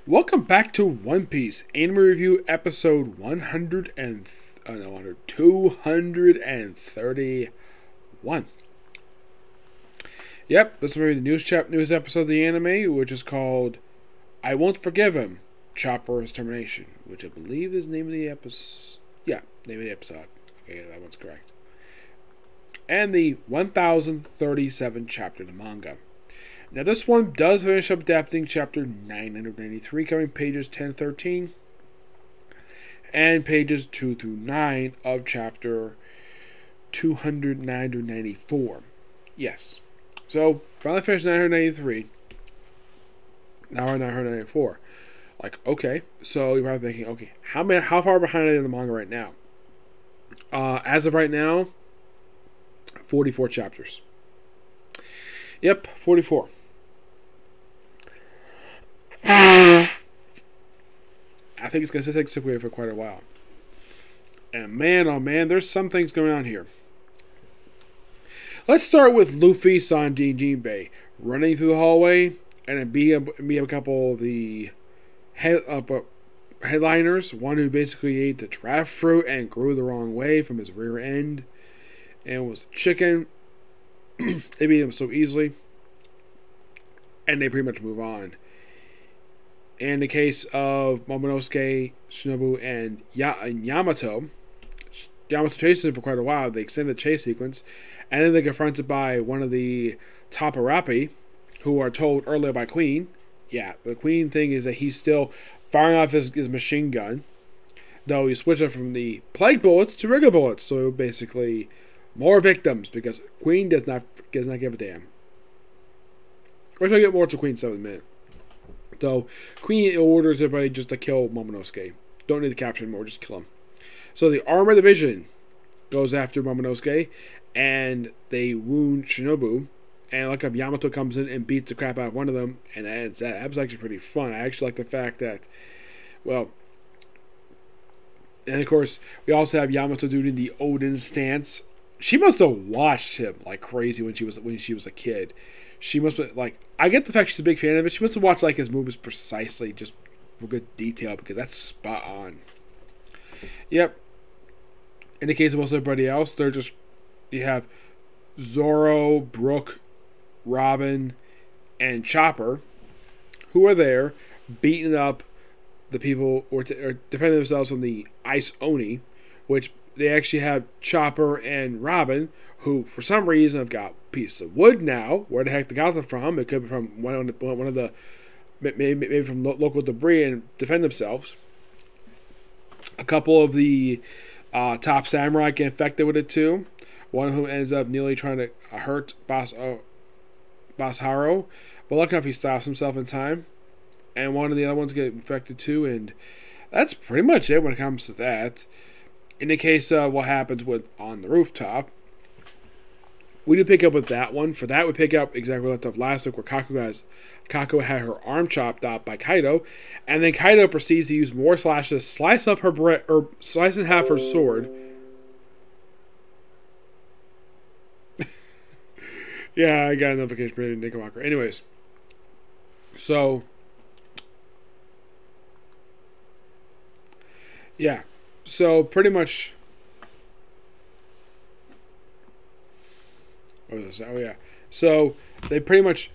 Welcome back to One Piece Anime Review episode 231. Yep, this is the news episode of the anime, which is called I Won't Forgive Him, Chopper's Termination, which I believe is the name of the episode. Yeah, name of the episode. Okay, that one's correct. And the 1037 chapter of the manga. Now, this one does finish up adapting chapter 993, covering pages 10-13 and pages 2 through 9 of chapter 294. Yes. So, finally finished 993. Now we're 994. Like, okay. So, you're probably thinking, okay, how far behind are they in the manga right now? As of right now, 44 chapters. Yep, 44. I think it's going to take Sick for quite a while. And man, oh man, there's some things going on here. Let's start with Luffy, Sanji, and Jinbei running through the hallway and then beat up a couple of the headliners. One who basically ate the draft fruit and grew the wrong way from his rear end and was a chicken. They beat him so easily. And they pretty much move on. In the case of Momonosuke, Shinobu, and Yamato chases him for quite a while. They extend the chase sequence, and then they're confronted by one of the Taparapi, who are told earlier by Queen. Yeah, the Queen thing is that he's still firing off his machine gun, though he switched it from the plague bullets to regular bullets. So basically, more victims because Queen does not give a damn. We're going to get more to Queen 7 in a minute. So, Queen orders everybody just to kill Momonosuke. Don't need to capture him anymore, just kill him. So, the Armor Division goes after Momonosuke, and they wound Shinobu. And look up, Yamato comes in and beats the crap out of one of them, and that was actually pretty fun. I actually like the fact that, well, and of course, we also have Yamato doing the Odin stance. She must have watched him like crazy when she was a kid. She must have, like, I get the fact she's a big fan of it. She must have watched, like, his movies precisely just for good detail because that's spot on. Yep. In the case of most everybody else, you have Zoro, Brook, Robin, and Chopper, who are there beating up the people or defending themselves from the Ice Oni, which they actually have Chopper and Robin, who for some reason have got pieces of wood now. Where the heck they got them from? It could be from one of the maybe from local debris and defend themselves. A couple of the top samurai get infected with it too. One of whom ends up nearly trying to hurt Basaro, but luckily enough he stops himself in time. And one of the other ones get infected too, and that's pretty much it when it comes to that. In the case of what happens on the rooftop, we do pick up with that one. For that, we pick up exactly what left off last week, where Kako had her arm chopped off by Kaido, and then Kaido proceeds to use more slashes, slice up her slice in half her sword. Yeah, I got a notification for Knickerbocker. Anyways, so yeah, so pretty much. Oh yeah. So they pretty much,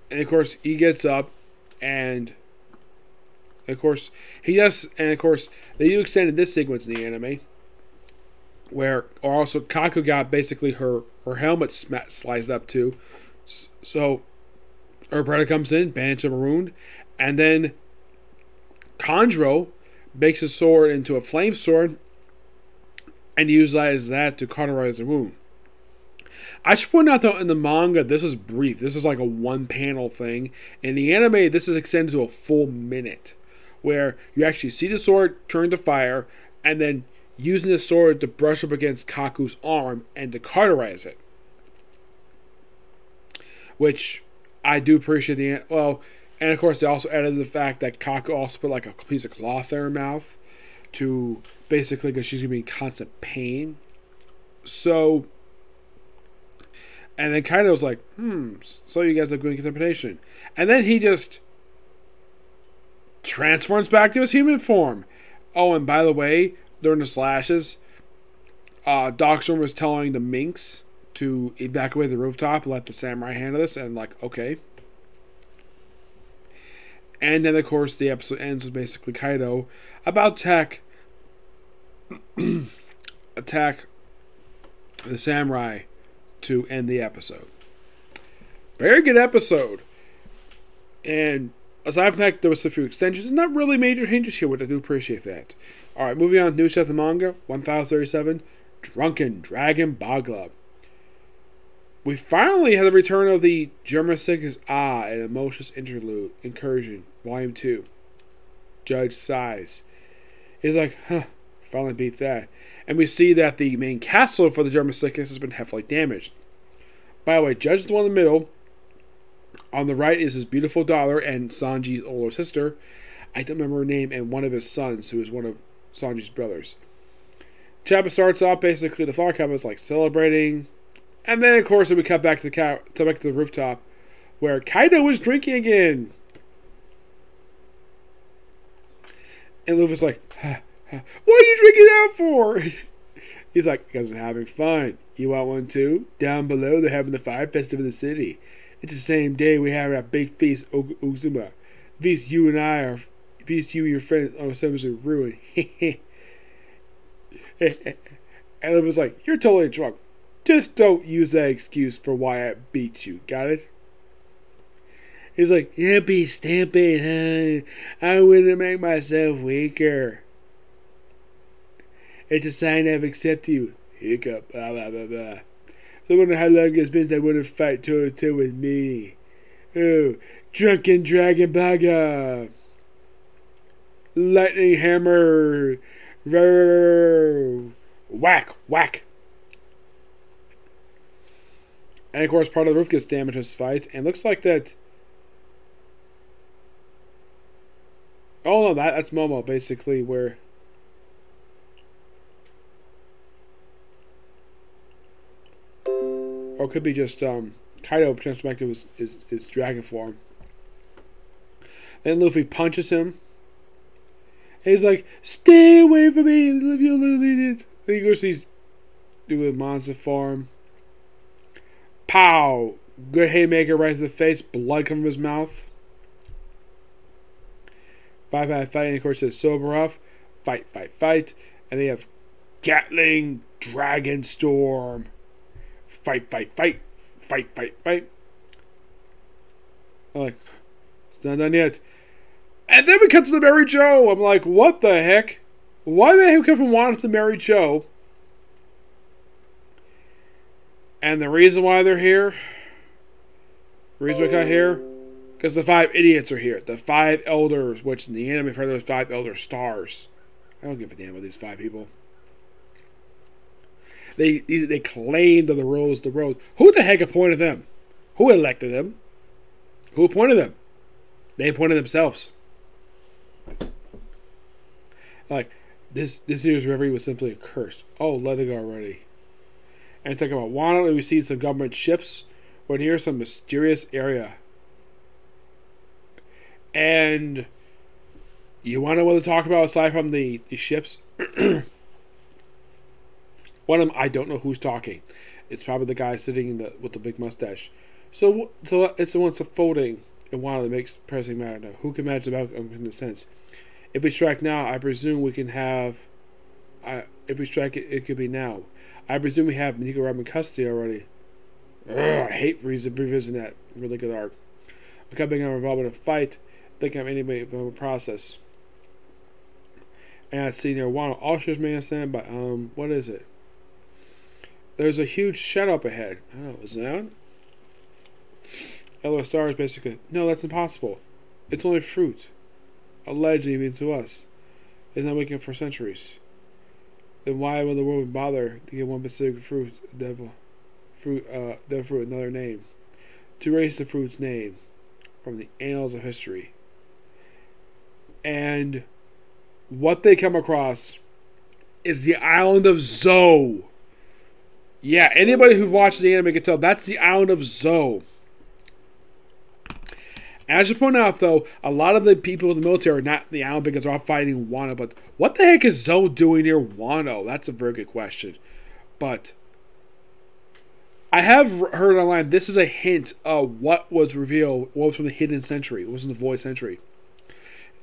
and of course he gets up, and of course he does, and of course they do extend this sequence in the anime, where also Kaku got basically her helmet sliced up too. So her brother comes in, bandages a wound, and then Kanjuro makes his sword into a flame sword, and utilizes that to cauterize the wound. I should point out, though, in the manga, this is brief. This is like a one-panel thing. In the anime, this is extended to a full minute, where you actually see the sword turn to fire, and then using the sword to brush up against Kaku's arm and to cauterize it. Which I do appreciate and of course they also added the fact that Kaku also put like a piece of cloth in her mouth to basically because she's going to be in constant pain. So, and then Kaido's like, so you guys have good interpretation. And then he just transforms back to his human form. Oh, and by the way, during the slashes, Doc Storm was telling the minks to evacuate the rooftop, let the samurai handle this, and like, okay. And then, of course, the episode ends with basically Kaido about attack the samurai to end the episode. Very good episode. And aside from that, there was a few extensions. Not really major changes here, but I do appreciate that. Alright, moving on to new stuff in manga. 1037, Drunken, Dragon, Bagua. We finally had the return of the German Sickness an Emotionless Interlude, Incursion, Volume 2. Judge sighs. He's like, finally beat that. And we see that the main castle for the German Sickness has been heavily damaged. By the way, Judge is the one in the middle. On the right is his beautiful daughter and Sanji's older sister. I don't remember her name, and one of his sons, who is one of Sanji's brothers. Chapter starts off basically the Far Couple is like celebrating. And then, of course, we cut back to the rooftop where Kaido is drinking again. And Luffy's like, what are you drinking that for? He's like, because I'm having fun. You want one too? Down below, they're having the Fire Festival in the city. It's the same day we have our big feast, Ozuma. Feast you and your friends on the summers of ruin. And Luffy's like, you're totally drunk. Just don't use that excuse for why I beat you. Got it? He's like, yeah, be stamping, huh? I wouldn't make myself weaker. It's a sign I've accepted you. Hiccup, blah, blah, blah, blah. I wonder how long it's been since I wouldn't fight toe-to-toe with me. Oh, Drunken Dragon Bagua. Lightning Hammer. Row. Whack, whack. And of course, part of the roof gets damaged in this fight. And looks like that. Oh no, that's Momo, basically, where. Or it could be just Kaido transformed back to his dragon form. Then Luffy punches him. And he's like, stay away from me! You literally did. Then he goes, he's doing monster form. Pow! Good haymaker right to the face. Blood coming from his mouth. Fight. And of course, it says sober off. Fight. And they have Gatling Dragon Storm. Fight. I'm like, it's not done yet. And then we cut to the Mary Joe. I'm like, what the heck? Why the heck come from Wano to Mary Joe? And the reason why they're here, the reason we got here, because the 5 idiots are here. The 5 elders, which in the anime refer to as 5 elder stars. I don't give a damn about these 5 people. They claim that the rules the road. Who the heck appointed them? Who elected them? Who appointed them? They appointed themselves. Like, this year's reverie was simply a curse. Oh, let it go already. And talking about Wano, we see some government ships. We're near some mysterious area. And you want to know what to talk about aside from the ships? One of them, I don't know who's talking. It's probably the guy sitting with the big mustache. So it's the one that's folding in Wano that makes pressing matter. Now, who can imagine the outcome in a sense? If we strike now, I presume we can have. If we strike it, it could be now. I presume we have Nico Robin custody already. Ugh, I hate revisiting that really good arc. We got being involved in a fight. Think I'm anyway of a process. And I see near Wano. All ships may stand by. What is it? There's a huge shadow up ahead. I don't know. Is that? Yellow stars basically. No, that's impossible. It's only fruit. Allegedly even to us. It's not working for centuries. Then why will the world bother to get one specific fruit, fruit, another name? To erase the fruit's name from the annals of history. And what they come across is the island of Zou. Yeah, anybody who watches the anime can tell that's the island of Zou. And I should point out, though, a lot of the people in the military are not in the island because they're all fighting Wano. But what the heck is Zoe doing near Wano? That's a very good question. But I have heard online this is a hint of what was revealed, what was from the Hidden Century, what was in the Void Century.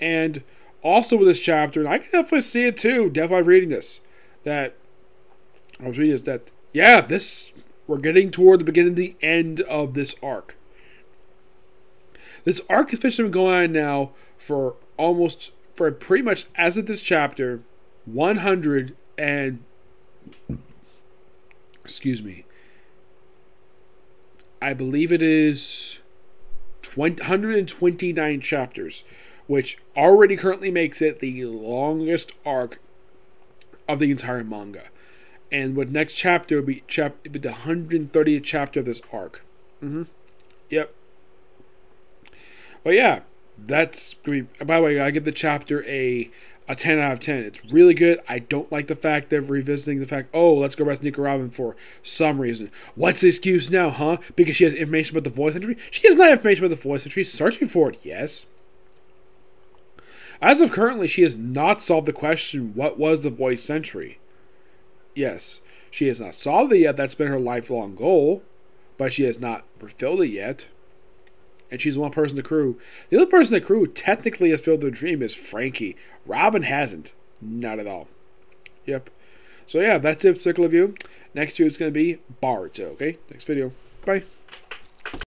And also with this chapter, and I can definitely see it too, definitely reading this, that I was reading this, that, yeah, this, we're getting toward the beginning of the end of this arc. This arc has officially been going on now for pretty much, as of this chapter, 100 and, excuse me, I believe it is 129 chapters, which already currently makes it the longest arc of the entire manga. And with next chapter will be the 130th chapter of this arc. Yep. But yeah, that's gonna be. By the way, I give the chapter a 10 out of 10. It's really good. I don't like the fact they're revisiting the fact, oh, let's go arrest Nico Robin for some reason. What's the excuse now, huh? Because she has information about the Void Century? She has not information about the Void Century. She's searching for it, yes. As of currently, she has not solved the question, what was the Void Century? Yes, she has not solved it yet. That's been her lifelong goal. But she has not fulfilled it yet. And she's one person in the crew. The other person in the crew technically has fulfilled their dream is Frankie. Robin hasn't. Not at all. Yep. So yeah, that's it for Cycle of You. Next video is going to be Baruto. Okay? Next video. Bye.